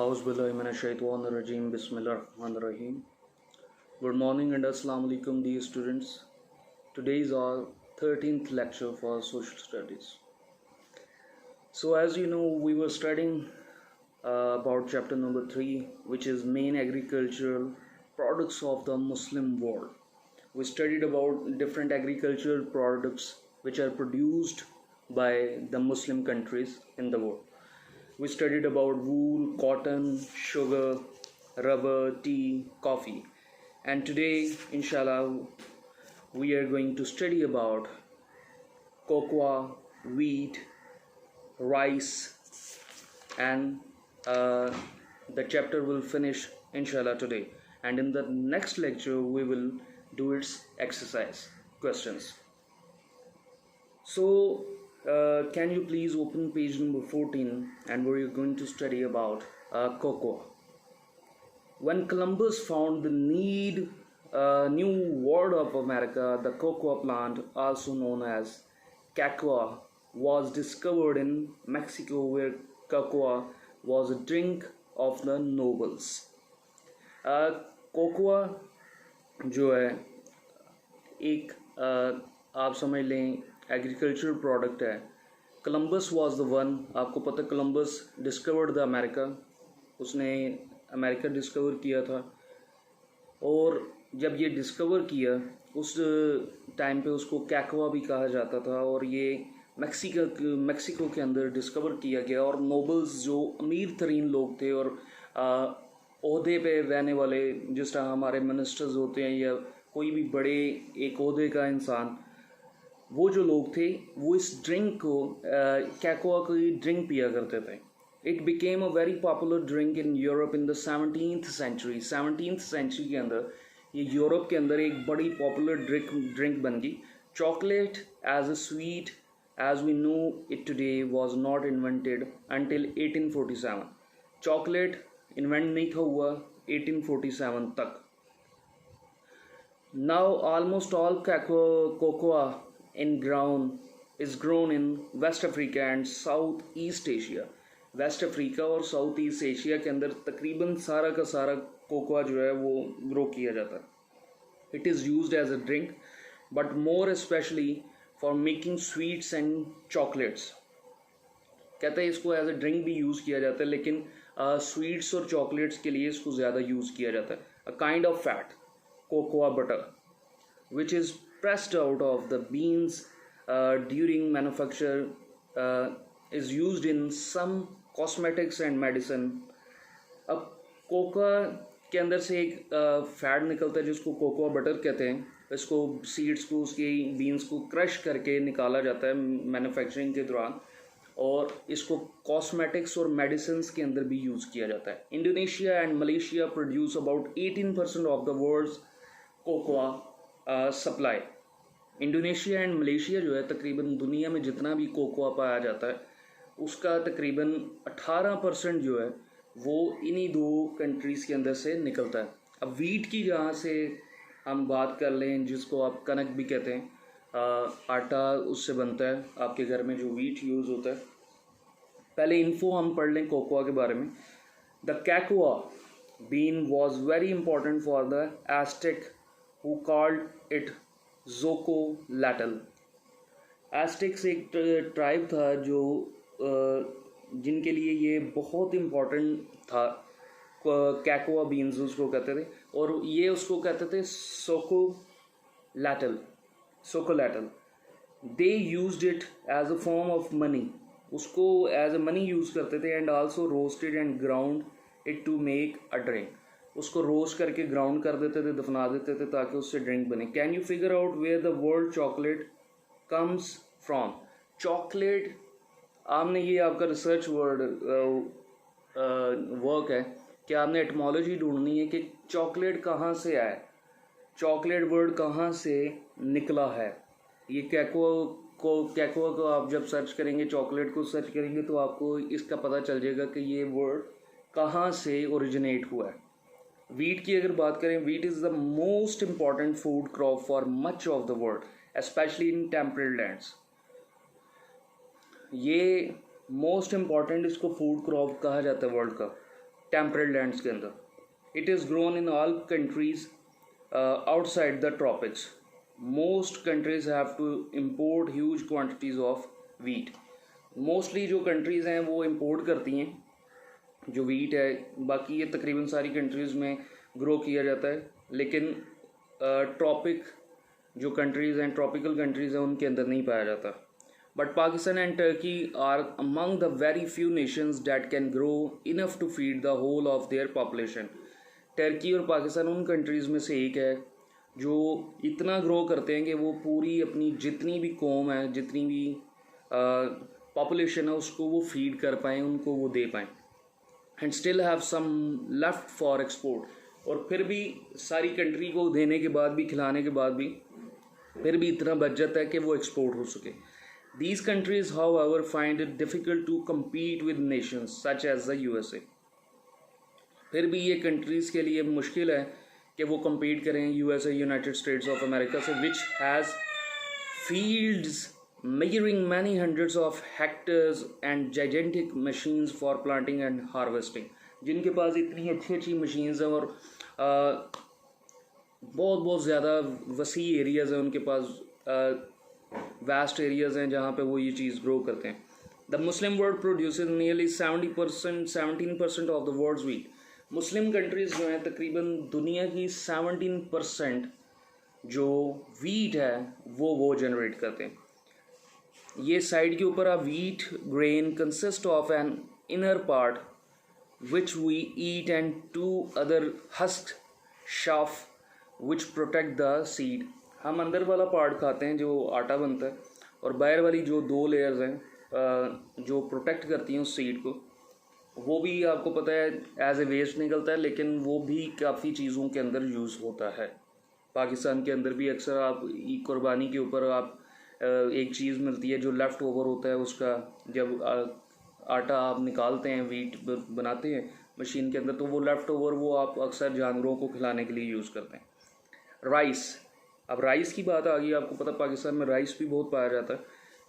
Auzubillahiminash-shaytanir-rajim. Bismillahir-rahmanir-rahim. Good morning and Assalamu alaikum, dear students. Today is our 13th lecture for social studies. So, as you know, we were studying about chapter number 3, which is main agricultural products of the Muslim world. We studied about different agricultural products which are produced by the Muslim countries in the world. We studied about wool, cotton, sugar, rubber, tea, coffee. And today, inshallah, we are going to study about cocoa, wheat, rice, and the chapter will finish inshallah today. And in the next lecture, we will do its exercise questions. So, can you please open page number 14, and we're going to study about cocoa. When Columbus found the new world of America, the cocoa plant, also known as cacao, was discovered in Mexico, where cocoa was a drink of the nobles. Cocoa जो है एक आप समझ लें agricultural product है. Columbus was the one. आपको पता Columbus discovered the America. उसने अमेरिका डिस्कवर किया था, और जब ये डिस्कवर किया उस टाइम पे उसको कैकवा भी कहा जाता था, और ये मैक्सिको के अंदर डिस्कवर किया गया. और नोबल्स जो अमीर तरीन लोग थे और ओहदे पे रहने वाले, जिस तरह हमारे मिनिस्टर्स होते हैं या कोई भी बड़े एक ओहदे का इंसान, वो जो लोग थे वो इस ड्रिंक को कैकोआ की ड्रिंक पिया करते थे. It became a very popular drink in Europe in the 17th century. 17th century के अंदर ये यूरोप के अंदर एक बड़ी पॉपुलर ड्रिंक बन गई. Chocolate as a sweet as we know it today was not invented until 1847. Chocolate invent नहीं था हुआ 1847 तक. Now almost all cocoa is grown in West Africa and South East Asia. West Africa और South East Asia के अंदर तकरीबन सारा का सारा कोकोआ जो है वो ग्रो किया जाता है. It is used as a drink, but more specially for making sweets and chocolates. कहते हैं इसको एज अ ड्रिंक भी यूज़ किया जाता है, लेकिन स्वीट्स और चॉकलेट्स के लिए इसको ज़्यादा यूज़ किया जाता है. A kind of fat, cocoa butter, which is pressed out of the beans during manufacture, is used in some cosmetics and medicine. अब कोकोआ के अंदर से एक फैट निकलता है जिसको कोकोआ बटर कहते हैं. इसको सीड्स को, उसकी बीन्स को क्रश करके निकाला जाता है मैन्युफैक्चरिंग के दौरान, और इसको कॉस्मेटिक्स और मेडिसिन के अंदर भी यूज़ किया जाता है. Indonesia and Malaysia produce about 18% of the world's cocoa supply. Indonesia and Malaysia जो है तकरीबन दुनिया में जितना भी कोकोआ पाया जाता है उसका तकरीबन 18% जो है वो इन्हीं दो कंट्रीज़ के अंदर से निकलता है. अब वीट की जहाँ से हम बात कर लें, जिसको आप कनक भी कहते हैं, आटा उससे बनता है आपके घर में जो वीट यूज़ होता है. पहले इन्फो हम पढ़ लें कोकोआ के बारे में. The cacao bean was very important for the Aztec who called it Zocolatl. Aztecs एक ट्राइब था जो जिनके लिए ये बहुत इम्पोर्टेंट था. कैकोआ बीन्स उसको कहते थे, और ये उसको कहते थे Xocolatl. They used it as a form of money. उसको एज अ मनी यूज़ करते थे, and also roasted and ground it to make a drink. उसको रोस्ट करके ग्राउंड कर देते थे, दफना देते थे ताकि उससे ड्रिंक बने. Can you figure out where the word chocolate comes from? Chocolate, आपने ये आपका रिसर्च वर्क है कि आपने एटमोलॉजी ढूंढनी है कि चॉकलेट कहाँ से आया, चॉकलेट वर्ड कहाँ से निकला है. ये कैकोआ को आप जब सर्च करेंगे, चॉकलेट को सर्च करेंगे, तो आपको इसका पता चल जाएगा कि ये वर्ड कहाँ से ओरिजिनेट हुआ है. वीट की अगर बात करें, wheat is the most important food crop for much of the world, especially in temperate lands. ये मोस्ट इम्पॉर्टेंट इसको फूड क्रॉप कहा जाता है वर्ल्ड का. टेम्परेट लैंड्स के अंदर। It is grown in all countries outside the tropics. Most countries have to import huge quantities of wheat. Mostly जो countries हैं वो इम्पोर्ट करती हैं जो वीट है। बाकी ये तकरीबन सारी कंट्रीज़ में ग्रो किया जाता है, लेकिन ट्रॉपिक जो कंट्रीज़ हैं, ट्रॉपिकल कंट्रीज़ हैं, उनके अंदर नहीं पाया जाता। But Pakistan and Turkey are among the very few nations that can grow enough to feed the whole of their population. Turkey और पाकिस्तान उन कंट्रीज़ में से एक है जो इतना ग्रो करते हैं कि वो पूरी अपनी जितनी भी कौम है, जितनी भी पॉपुलेशन है, उसको वो फीड कर पाएँ, उनको वो दे पाएँ, and still have some left for export. और फिर भी सारी कंट्री को देने के बाद भी, खिलाने के बाद भी, फिर भी इतना बच जाता है कि वो एक्सपोर्ट हो सके। These countries, however, find it difficult to compete with nations such as the USA. फिर भी ये कंट्रीज़ के लिए मुश्किल है कि वो compete करें USA, United states of America से, which has fields measuring many hundreds of hectares and gigantic machines for planting and harvesting, जिनके पास इतनी अच्छी अच्छी मशीन्स हैं और बहुत बहुत ज़्यादा वसी एरियाज़ हैं उनके पास, वास्ट एरियाज़ हैं जहाँ पे वो ये चीज़ ग्रो करते हैं। The Muslim world produces nearly 17% of the world's wheat. Muslim countries जो हैं तकरीबन दुनिया की 17% जो वीट है वो जनरेट करते हैं। ये साइड के ऊपर wheat grain consist of an inner part which we eat and two other husk chaff which protect the seed. हम अंदर वाला पार्ट खाते हैं जो आटा बनता है, और बाहर वाली जो 2 लेयर्स हैं जो प्रोटेक्ट करती हैं उस सीड को, वो भी आपको पता है एज ए वेस्ट निकलता है, लेकिन वो भी काफ़ी चीज़ों के अंदर यूज़ होता है। पाकिस्तान के अंदर भी अक्सर आप कुर्बानी के ऊपर आप एक चीज़ मिलती है जो लेफ़्ट ओवर होता है उसका, जब आटा आप निकालते हैं, वीट बनाते हैं मशीन के अंदर, तो वो लेफ़्ट ओवर वो आप अक्सर जानवरों को खिलाने के लिए यूज़ करते हैं। राइस, अब राइस की बात आ गई, आपको पता पाकिस्तान में राइस भी बहुत पाया जाता है,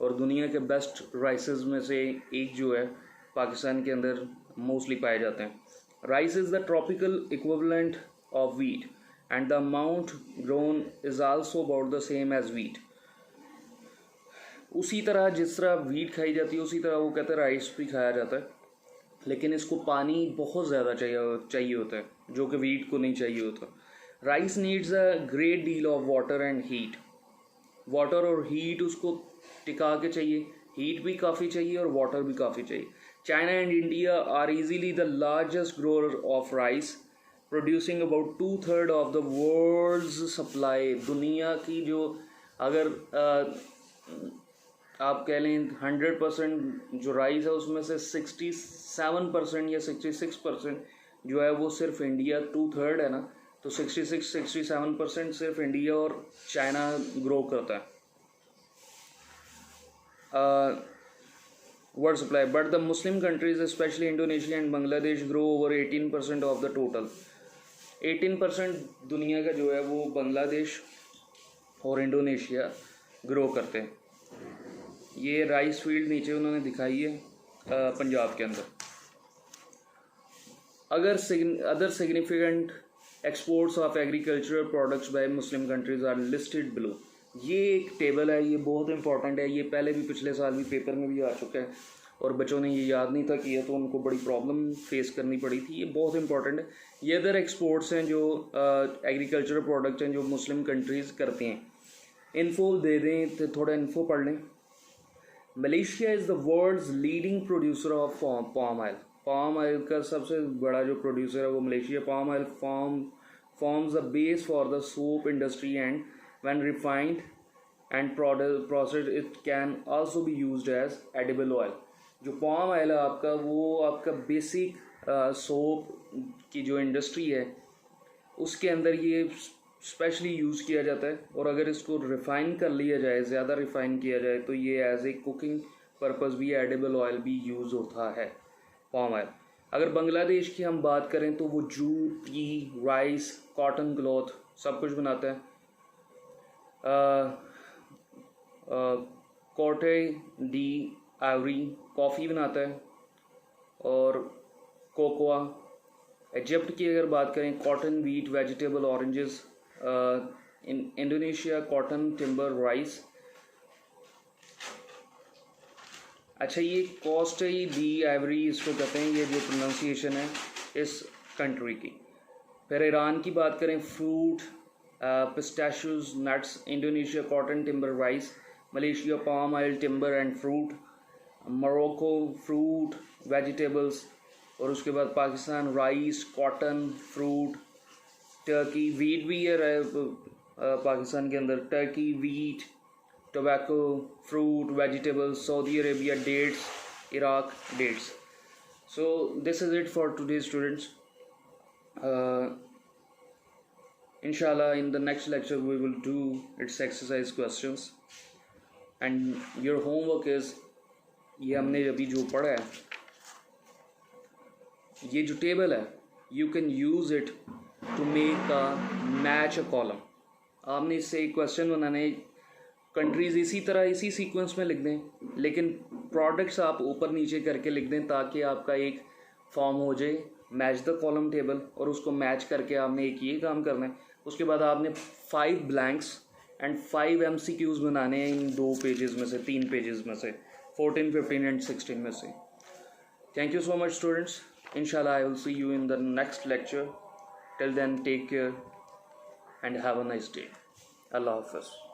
और दुनिया के बेस्ट राइसेस में से एक जो है पाकिस्तान के अंदर मोस्टली पाए जाते हैं। Rice is the tropical equivalent of wheat and the amount grown is also about the same as wheat. उसी तरह जिस तरह वीट खाई जाती है उसी तरह वो कहते हैं राइस भी खाया जाता है, लेकिन इसको पानी बहुत ज़्यादा चाहिए होता है जो कि वीट को नहीं चाहिए होता। Rice needs a great deal of water and heat. Water और हीट उसको टिका के चाहिए, हीट भी काफ़ी चाहिए और वाटर भी काफ़ी चाहिए। China and India are easily the largest grower of rice, producing about 2/3 of the world's supply. दुनिया की जो अगर आप कह लें 100% जो राइस है उसमें से 67% या 66% जो है वो सिर्फ इंडिया, 2/3 है ना, तो 66-67% सिर्फ इंडिया और चाइना ग्रो करता है world supply. But the Muslim countries specially Indonesia and Bangladesh grow over 18% of the total. 18% दुनिया का जो है वो बांग्लादेश और इंडोनेशिया ग्रो करते हैं। ये राइस फील्ड नीचे उन्होंने दिखाई है पंजाब के अंदर। Other significant exports of agricultural products by Muslim countries are listed below. ये एक टेबल है, ये बहुत इंपॉर्टेंट है, ये पहले भी पिछले साल भी पेपर में भी आ चुका है और बच्चों ने ये याद नहीं था किया तो उनको बड़ी प्रॉब्लम फेस करनी पड़ी थी। ये बहुत इंपॉर्टेंट है। ये अदर एक्सपोर्ट्स हैं जो एग्रीकल्चरल प्रोडक्ट्स हैं जो मुस्लिम कंट्रीज़ करती हैं। इन्फो दे दें तो थोड़ा इन्फो पढ़ लें। Malaysia is the world's leading producer of palm oil. Palm oil का सबसे बड़ा जो प्रोड्यूसर है वो Malaysia. Palm oil forms the base for the soap industry, and when refined and processed it can also be used as edible oil। जो palm oil है आपका वो आपका बेसिक सोप की जो इंडस्ट्री है उसके अंदर ये स्पेशली यूज़ किया जाता है, और अगर इसको रिफ़ाइन कर लिया जाए, ज़्यादा रिफ़ाइन किया जाए तो ये एज ए कुकिंग पर्पस भी, एडिबल ऑयल भी यूज़ होता है पाम ऑयल। अगर बांग्लादेश की हम बात करें तो वो jute, T, rice, cotton cloth सब कुछ बनाता है। कोटे डी आइवरी कॉफ़ी बनाता है, और कोकोआ इजिप्ट की अगर बात करें, cotton, wheat, vegetable, oranges. In Indonesia, cotton, timber, rice. अच्छा, ये कोस्ट दी आइवरी इसको कहते हैं, ये जो प्रोनाउंसिएशन है इस कंट्री की. फिर ईरान की बात करें, fruit, pistachios, nuts. Indonesia, cotton, timber, rice. Malaysia, palm oil, timber and fruit. Morocco, fruit, vegetables. और उसके बाद Pakistan, rice, cotton, fruit. Turkey, wheat भी है पाकिस्तान के अंदर. Turkey, wheat, tobacco, fruit, vegetables. Saudi Arabia, dates. Iraq, dates. So this is it for today, students. Inshallah, in the next lecture we will do its exercise questions, and your homework is, ये हमने अभी जो पढ़ा है, ये जो table है, you can use it to make a match a column. आपने इससे एक क्वेश्चन बनाने, कंट्रीज़ इसी तरह इसी सीक्वेंस में लिख दें, लेकिन प्रोडक्ट्स आप ऊपर नीचे करके लिख दें ताकि आपका एक फॉर्म हो जाए, मैच द कॉलम टेबल. और उसको मैच करके आपने एक ये काम करना है. उसके बाद आपने 5 ब्लैंक्स एंड 5 MCQs बनाने हैं इन 2 पेजेस में से, 3 पेजेस में से, 14, 15 एंड 16 में से. Thank you so much students. इंशाल्लाह I will see you in the next lecture. Till then take care and have a nice day. अल्लाह हाफ़िज़.